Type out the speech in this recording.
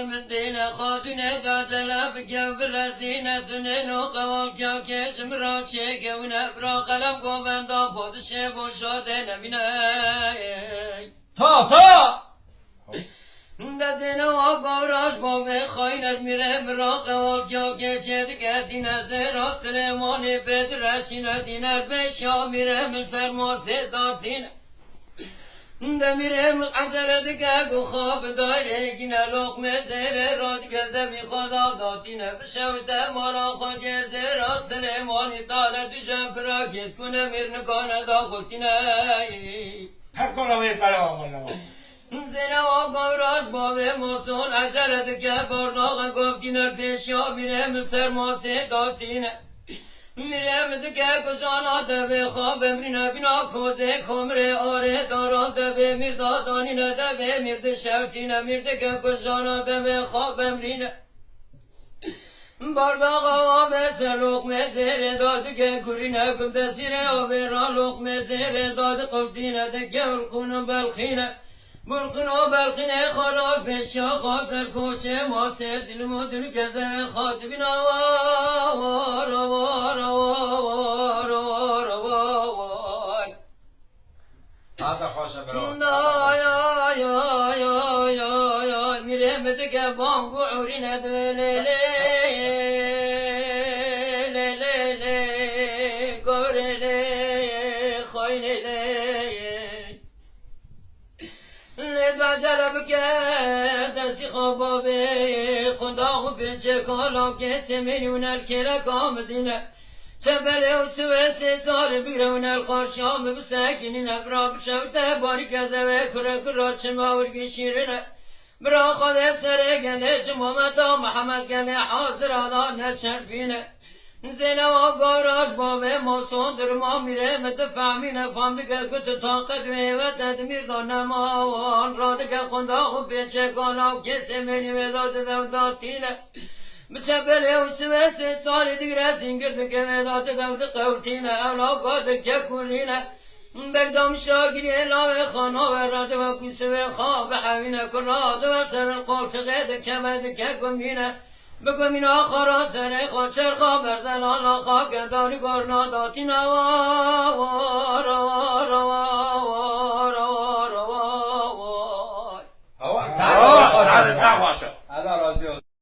مدينة خاتنة داجلا بقبر زينة نوقا وكاكيش مراشيك ونبرا قلم قوبان دا بود شب و شادن بینای تا دادنا وقاراش باب خاینت میره مراقا وکاکیش دکردین از راست رمانی بدرشین دینر بشا میره من سرماسه دادین دمیرم عجله دکه خواب داره گینه لقمه زهره را دکه می خدا داتینه بشوته مارا خود زهره سلیمانی داره دوشم پراکیز کنه میرنکانه دا گلتینه هر کنه باید برام زنه آقا راش بابه موسون عجله دکه برداغ گفتینه پیشیا میرم سرماسه داتینه میرم دکه کشانا دبه خواب امرینه بینا کوزه کمره آره دارا دبه میردادانینه دبه میرد شوتینه میرده که کشانا دبه خواب امرینه بارداغ آبه سر لقمه زهره داده که کرینه کم دسیره آبه را لقمه زهره داده قفتینه دکه الخون و بلخینه برقن و برقینه خراب بشیا خاطر کوشه ماسه دل مدل گزه خاطبین آوار آوار آوار آوار آوار ساعت خوشه براست آی آی آی آی آی میره مدگه بانگو عورینه دله جرب که دستی خوابه خدا بچه کالا که سمیون الکره کامدینه چه بله و چه سه سال بیرون الخارشام بسکنین ابرا بشوته باری کزه و کره کره چه مورگی شیرینه برا خودت سره گنه جمامتا محمد گنه حاضر آدان نشربینه زینه و گاراش بابه موسون در ما میره متفهمینه فهم دگر کچه طاقت و تدمیر دانم آوان را دگر خونده و بیچه کانا و کسی منی و داد داتینه بچه بله و سوه سه سال دیگر سینگر دکه و داد قوتینه اولا گاد که کنینه بگدام شاگری لاوه خانا و راد و کسوه خواب حوینه کراد و سر القلق دکه و دکه کنینه بگم این آخرا سر خودشر خبر زنان خاک داری گرنا داتین آوار آوار آوار آوار آوار ساعت خوشه